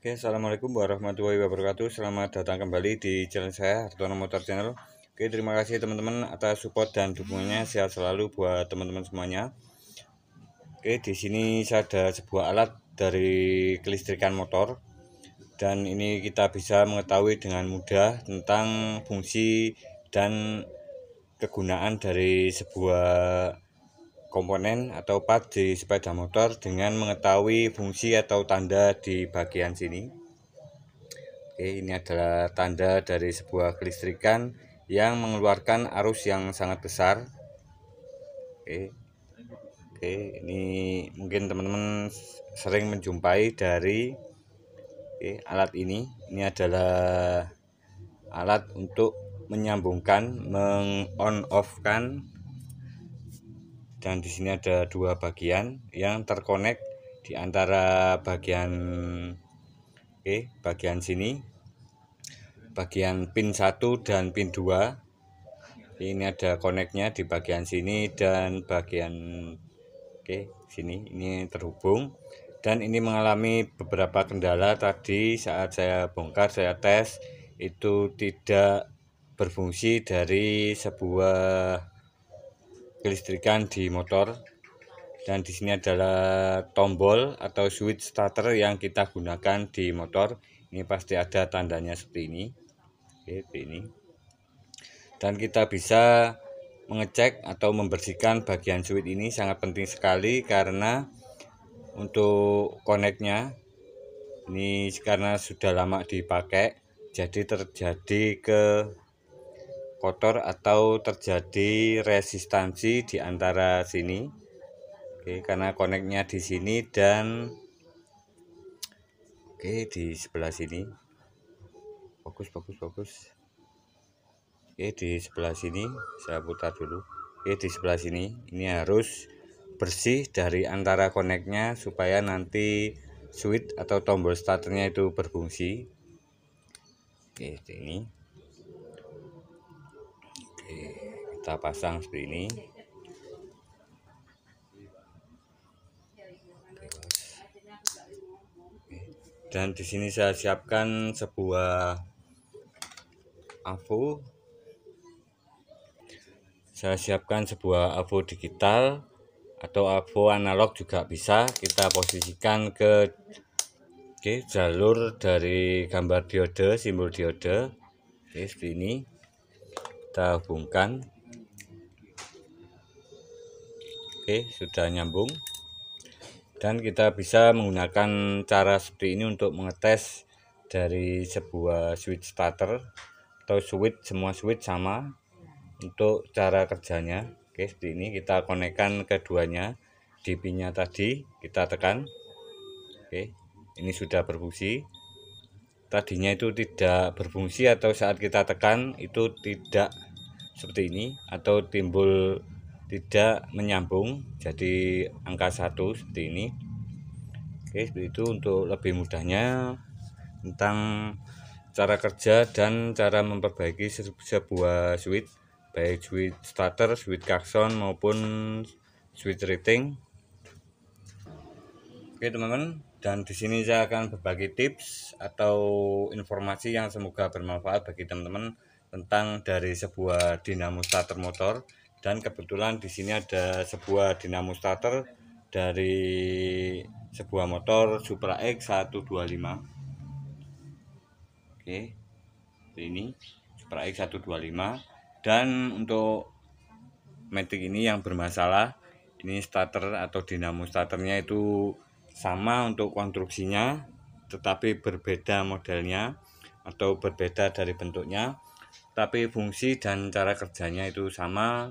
Oke, assalamualaikum warahmatullahi wabarakatuh. Selamat datang kembali di channel saya, Hartono Motor Channel. Oke, terima kasih teman-teman atas support dan dukungannya. Sehat selalu buat teman-teman semuanya. Oke, di sini saya ada sebuah alat dari kelistrikan motor, dan ini kita bisa mengetahui dengan mudah tentang fungsi dan kegunaan dari sebuah komponen atau part di sepeda motor dengan mengetahui fungsi atau tanda di bagian sini. Oke, ini adalah tanda dari sebuah kelistrikan yang mengeluarkan arus yang sangat besar. Oke, ini mungkin teman-teman sering menjumpai dari alat ini. Ini adalah alat untuk menyambungkan, meng-on off-kan, dan di sini ada dua bagian yang terkonek di antara bagian sini, bagian pin 1 dan pin 2. Ini ada koneknya di bagian sini dan bagian sini, ini terhubung. Dan ini mengalami beberapa kendala tadi saat saya bongkar, saya tes, itu tidak berfungsi dari sebuah kelistrikan di motor. Dan di sini adalah tombol atau switch starter yang kita gunakan di motor. Ini pasti ada tandanya seperti ini. Seperti ini. Dan kita bisa mengecek atau membersihkan bagian switch ini sangat penting sekali, karena untuk koneknya ini karena sudah lama dipakai, jadi terjadi ke kotor atau terjadi resistansi di antara sini. Karena koneknya di sini dan di sebelah sini. Fokus. Di sebelah sini saya putar dulu. Di sebelah sini ini harus bersih dari antara koneknya supaya nanti switch atau tombol starternya itu berfungsi. Ini kita pasang seperti ini. Dan di sini saya siapkan sebuah AVO. Saya siapkan sebuah AVO digital atau AVO analog juga bisa. Kita posisikan ke jalur dari gambar diode, simbol diode. Seperti ini. Kita hubungkan. Sudah nyambung. Dan kita bisa menggunakan cara seperti ini untuk mengetes dari sebuah switch starter atau semua switch sama untuk cara kerjanya. Seperti ini kita konekkan keduanya di pinnya tadi, kita tekan. Ini sudah berfungsi. Tadinya itu tidak berfungsi atau saat kita tekan itu tidak seperti ini atau timbul tidak menyambung jadi angka 1 seperti ini. Seperti itu untuk lebih mudahnya tentang cara kerja dan cara memperbaiki sebuah switch, baik switch starter, switch klakson maupun switch rating. Teman-teman, dan di sini saya akan berbagi tips atau informasi yang semoga bermanfaat bagi teman-teman tentang dari sebuah dinamo starter motor. Dan kebetulan di sini ada sebuah dinamo starter dari sebuah motor Supra X 125. Ini Supra X 125. Dan untuk matic ini yang bermasalah, ini starter atau dinamo starternya itu sama untuk konstruksinya, tetapi berbeda modelnya atau berbeda dari bentuknya, tapi fungsi dan cara kerjanya itu sama,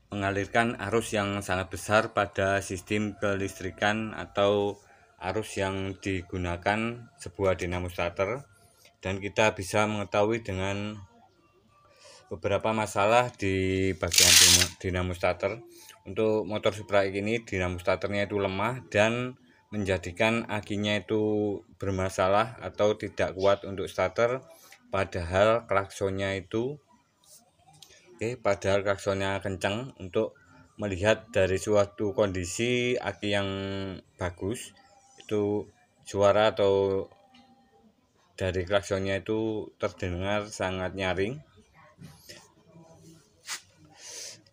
mengalirkan arus yang sangat besar pada sistem kelistrikan atau arus yang digunakan sebuah dinamo starter. Dan kita bisa mengetahui dengan beberapa masalah di bagian dinamo starter. Untuk motor Supra X ini dinamo starternya itu lemah dan menjadikan akinya itu bermasalah atau tidak kuat untuk starter, padahal klaksonnya itu kencang. Untuk melihat dari suatu kondisi aki yang bagus itu suara atau dari klaksonnya itu terdengar sangat nyaring.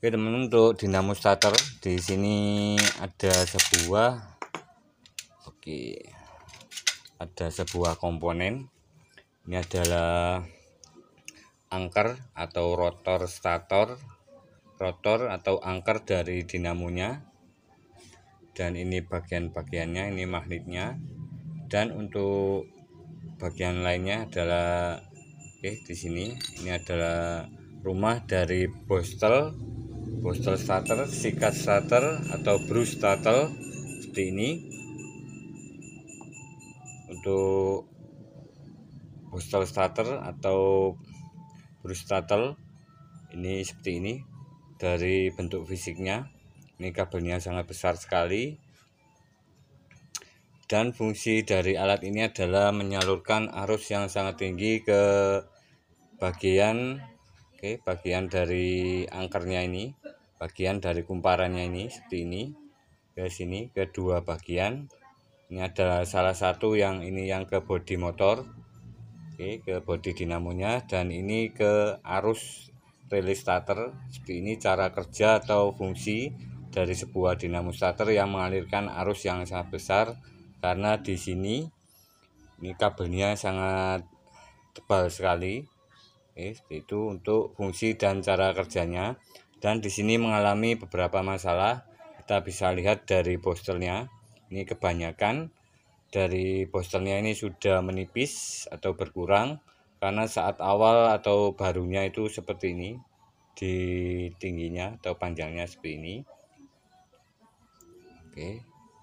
Oke teman-teman, untuk dinamo starter di sini ada sebuah komponen. Ini adalah angker atau rotor atau angker dari dinamonya, dan ini bagian-bagiannya, ini magnetnya, dan untuk bagian lainnya adalah di sini ini adalah rumah dari bostel starter, sikat starter atau brush starter seperti ini. Untuk bostel starter atau brush starter ini seperti ini dari bentuk fisiknya. Ini kabelnya sangat besar sekali, dan fungsi dari alat ini adalah menyalurkan arus yang sangat tinggi ke bagian dari angkernya ini, bagian dari kumparannya ini seperti ini, ke sini ke dua bagian. Ini adalah salah satu yang ke bodi motor, ke bodi dinamonya, dan ini ke arus relay starter. Seperti ini cara kerja atau fungsi dari sebuah dinamo starter yang mengalirkan arus yang sangat besar, karena di sini ini kabelnya sangat tebal sekali. Seperti itu untuk fungsi dan cara kerjanya. Dan di sini mengalami beberapa masalah. Kita bisa lihat dari bostelnya. Ini kebanyakan dari bostelnya ini sudah menipis atau berkurang, karena saat awal atau barunya itu seperti ini, di tingginya atau panjangnya seperti ini.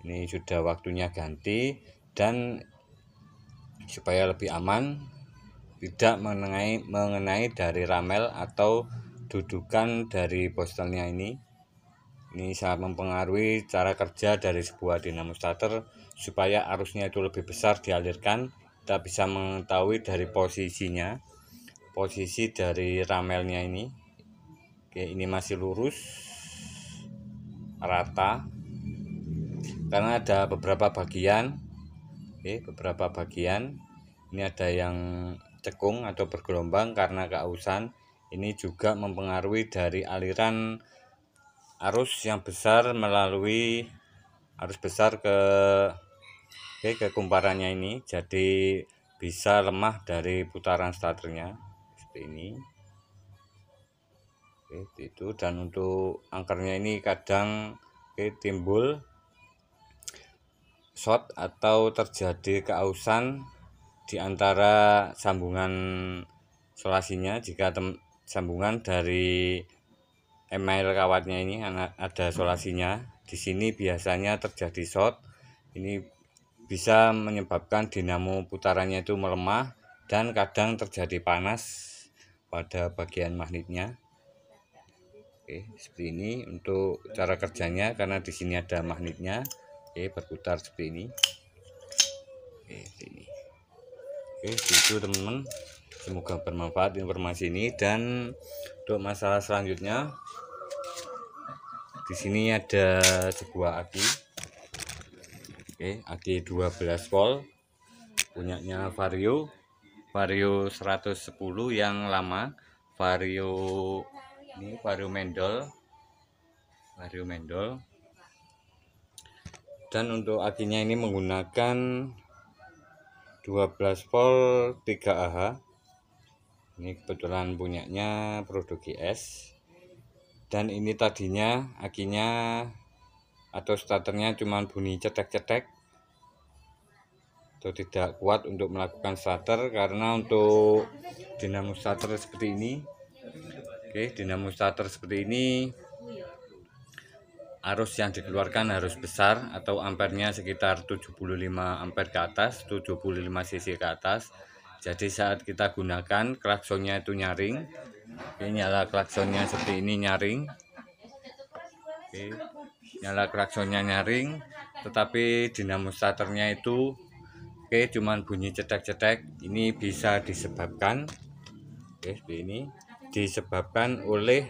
Ini sudah waktunya ganti, dan supaya lebih aman tidak mengenai dari ramel atau dudukan dari bostelnya ini sangat mempengaruhi cara kerja dari sebuah dinamo starter. Supaya arusnya itu lebih besar dialirkan, kita bisa mengetahui dari posisi dari ramelnya ini. Ini masih lurus rata, karena ada beberapa bagian. Ini ada yang cekung atau bergelombang karena keausan. Ini juga mempengaruhi dari aliran arus yang besar melalui arus besar ke kumparannya ini, jadi bisa lemah dari putaran starternya seperti ini. Itu. Dan untuk angkernya ini kadang timbul short atau terjadi keausan di antara sambungan solasinya. Jika sambungan dari email kawatnya ini ada solasinya, di sini biasanya terjadi short. Ini bisa menyebabkan dinamo putarannya itu melemah, dan kadang terjadi panas pada bagian magnetnya. Seperti ini untuk cara kerjanya, karena di sini ada magnetnya. Berputar seperti ini. Itu teman-teman, semoga bermanfaat informasi ini. Dan untuk masalah selanjutnya, di sini ada sebuah aki. Aki 12 volt punyanya Vario 110 yang lama, Vario Mendol. Dan untuk akinya ini menggunakan 12 volt 3Ah. Ini kebetulan punyanya produk GS. Dan ini tadinya akinya atau starternya cuma bunyi cetek-cetek atau tidak kuat untuk melakukan starter, karena untuk dinamo starter seperti ini, arus yang dikeluarkan harus besar atau ampernya sekitar 75 ampere ke atas, 75 cc ke atas. Jadi saat kita gunakan, klaksonnya itu nyaring. Nyala klaksonnya seperti ini, nyaring. Nyala klaksonnya nyaring, tetapi dinamo starternya itu cuman bunyi cetek-cetek. Ini bisa disebabkan disebabkan oleh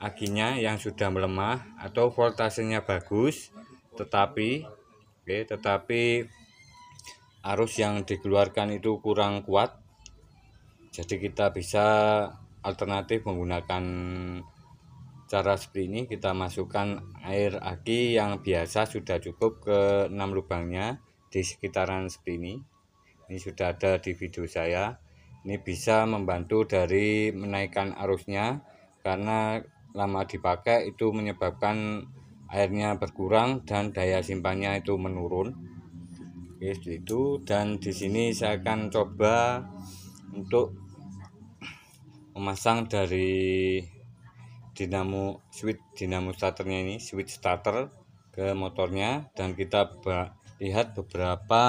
akinya yang sudah melemah atau voltasenya bagus, tetapi arus yang dikeluarkan itu kurang kuat, jadi kita bisa alternatif menggunakan cara seperti ini. Kita masukkan air aki yang biasa sudah cukup ke 6 lubangnya di sekitaran seperti ini. Ini sudah ada di video saya. Ini bisa membantu dari menaikkan arusnya, karena lama dipakai itu menyebabkan airnya berkurang dan daya simpannya itu menurun. Oke, seperti itu. Dan di sini saya akan coba untuk memasang dari switch dinamo starternya ini, switch starter ke motornya, dan kita lihat beberapa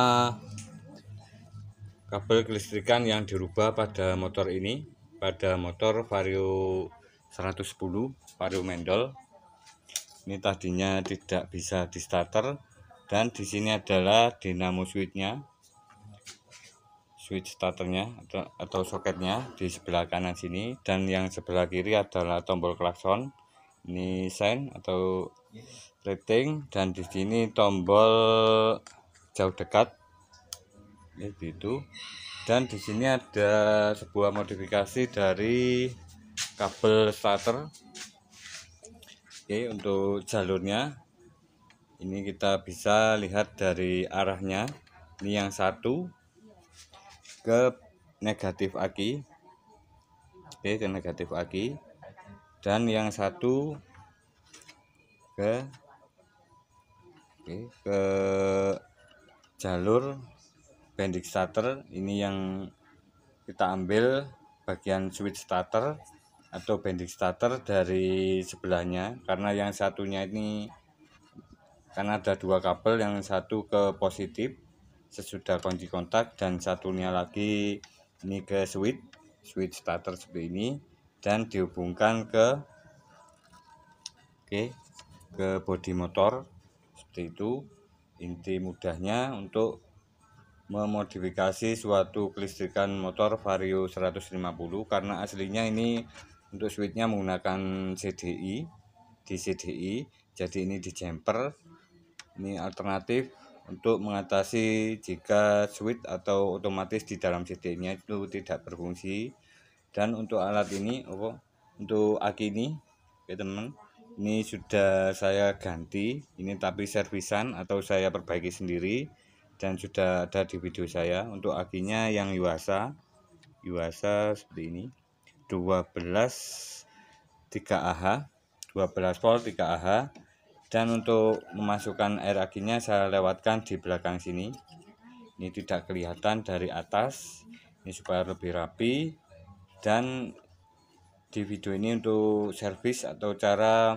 kabel kelistrikan yang dirubah pada motor ini, pada motor Vario 110 Vario Mendol. Ini tadinya tidak bisa di starter, dan di sini adalah dinamo switchnya, switch starternya atau soketnya di sebelah kanan sini, dan yang sebelah kiri adalah tombol klakson. Ini sign atau rating, dan di sini tombol jauh dekat, itu. Dan di sini ada sebuah modifikasi dari kabel starter. Oke, untuk jalurnya ini kita bisa lihat dari arahnya. Ini yang satu ke negatif aki, ke negatif aki, dan yang satu ke jalur bending starter. Ini yang kita ambil bagian switch starter atau bending starter dari sebelahnya, karena yang satunya ini karena ada dua kabel, yang satu ke positif sesudah kunci kontak, dan satunya lagi ini ke switch starter seperti ini, dan dihubungkan ke bodi motor seperti itu. Inti mudahnya untuk memodifikasi suatu kelistrikan motor Vario 150, karena aslinya ini untuk switchnya menggunakan CDI, di CDI, jadi ini di jumper. Ini alternatif untuk mengatasi jika switch atau otomatis di dalam CDI nya itu tidak berfungsi. Dan untuk alat ini, untuk aki ini teman, ini sudah saya ganti, ini tapi servisan atau saya perbaiki sendiri, dan sudah ada di video saya. Untuk akinya yang Yuasa seperti ini, 12 3Ah, 12 volt 3Ah. Dan untuk memasukkan air akinya saya lewatkan di belakang sini. Ini tidak kelihatan dari atas, ini supaya lebih rapi. Dan di video ini untuk servis atau cara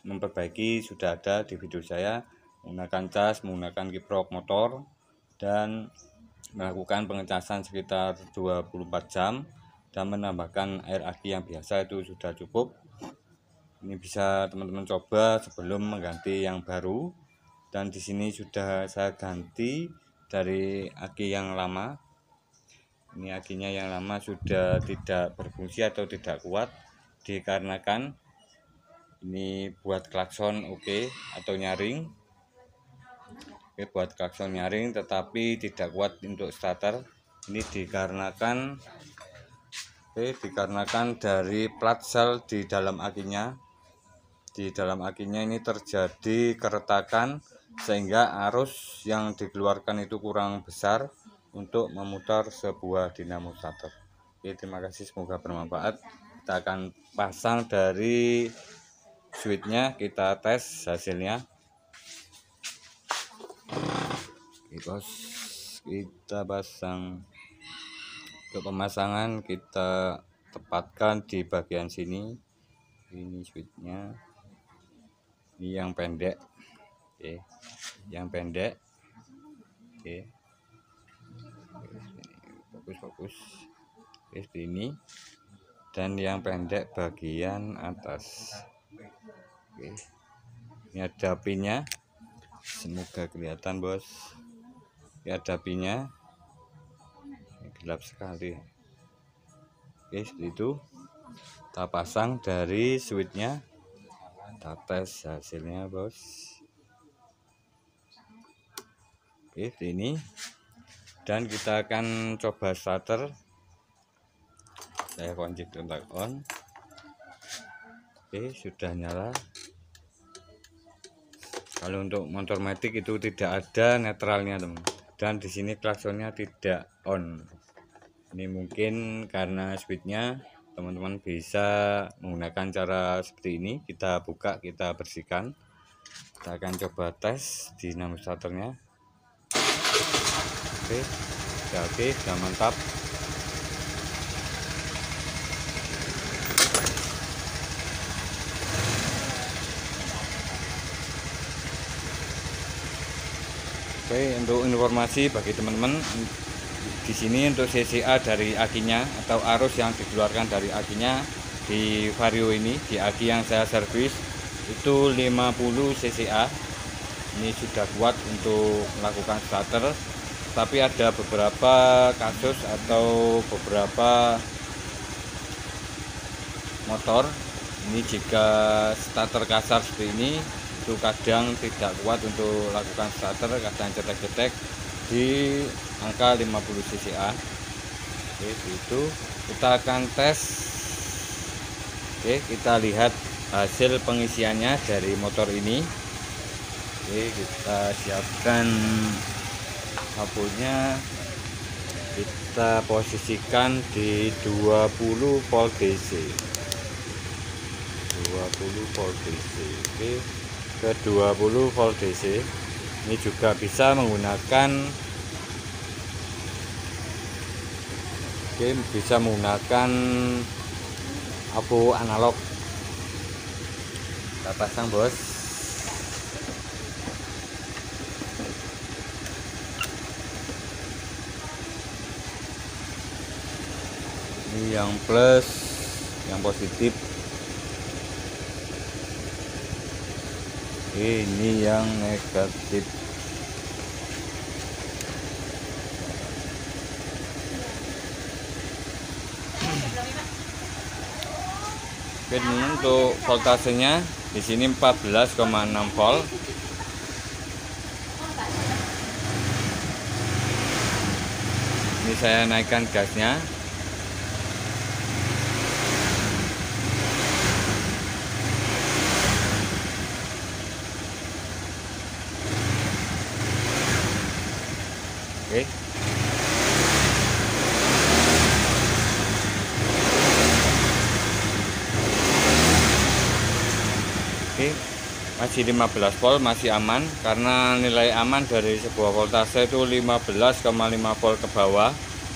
memperbaiki sudah ada di video saya, menggunakan cas, menggunakan kiprok motor, dan melakukan pengecasan sekitar 24 jam, dan menambahkan air aki yang biasa itu sudah cukup. Ini bisa teman-teman coba sebelum mengganti yang baru. Dan di sini sudah saya ganti dari aki yang lama. Ini akinya yang lama sudah tidak berfungsi atau tidak kuat, dikarenakan ini buat klakson atau nyaring. Buat klakson nyaring tetapi tidak kuat untuk starter. Ini dikarenakan dari plat sel di dalam akinya. Di dalam akinya ini terjadi keretakan, sehingga arus yang dikeluarkan itu kurang besar untuk memutar sebuah dinamo starter. Terima kasih, semoga bermanfaat. Kita akan pasang dari switchnya, kita tes hasilnya. Kita pasang. Untuk pemasangan kita tepatkan di bagian sini. Ini switchnya, ini yang pendek, yang pendek, fokus, seperti ini. Dan yang pendek bagian atas. Ini ada pinnya, semoga kelihatan bos. Ini ada pinnya, gelap sekali. Seperti itu. Kita pasang dari switchnya, kita tes hasilnya bos. Oke, ini. Dan kita akan coba starter. Saya kunci kontak on. Oke, sudah nyala. Kalau untuk motor matic itu tidak ada netralnya, teman. Dan di sini klaksonnya tidak on. Ini mungkin karena switchnya. Teman-teman bisa menggunakan cara seperti ini. Kita buka, kita bersihkan. Kita akan coba tes dinamo starternya. Oke, sudah mantap. Oke, untuk informasi bagi teman-teman, di sini untuk CCA dari akinya atau arus yang dikeluarkan dari akinya di Vario ini, di aki yang saya servis itu 50 CCA. Ini sudah kuat untuk melakukan starter, tapi ada beberapa kasus atau beberapa motor ini jika starter kasar seperti ini itu kadang tidak kuat untuk lakukan starter, kadang cetek-cetek di angka 50 CCA. Oke, itu kita akan tes. Oke, kita lihat hasil pengisiannya dari motor ini. Oke, kita siapkan kabelnya, kita posisikan di 20 volt DC. 20 volt DC. Oke, ke 20 volt DC. Ini juga bisa menggunakan abu analog. Kita pasang, bos. Ini yang plus, yang positif. Ini yang negatif. Oke, ini untuk voltasenya di sini 14,6 volt. Ini saya naikkan gasnya. Oke. Oke, masih 15 volt, masih aman karena nilai aman dari sebuah voltase itu 15,5 volt ke bawah.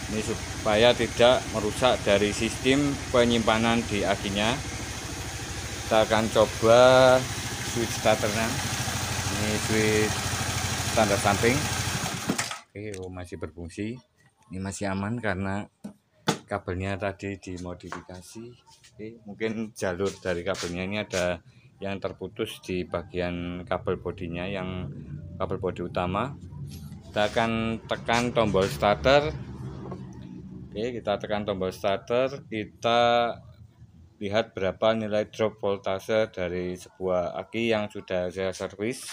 Ini supaya tidak merusak dari sistem penyimpanan di akinya. Kita akan coba switch starternya. Ini switch standar samping. Oke, masih berfungsi. Ini masih aman karena kabelnya tadi dimodifikasi. Oke, mungkin jalur dari kabelnya ini ada yang terputus di bagian kabel bodinya, yang kabel bodi utama. Kita akan tekan tombol starter. Oke, kita tekan tombol starter. Kita lihat berapa nilai drop voltase dari sebuah aki yang sudah saya servis.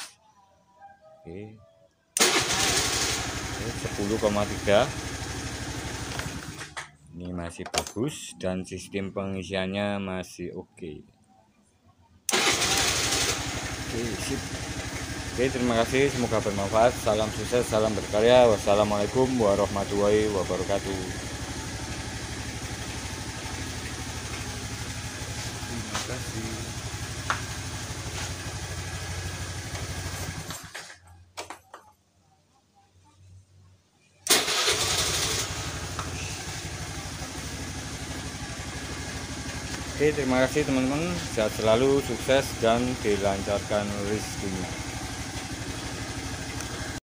Oke. 10,3. Ini masih bagus dan sistem pengisiannya masih oke. Oke, sip. Oke, terima kasih, semoga bermanfaat. Salam sukses, salam berkarya. Wassalamualaikum warahmatullahi wabarakatuh. Terima kasih. Oke, terima kasih teman-teman. Sehat selalu, sukses dan dilancarkan rezekinya.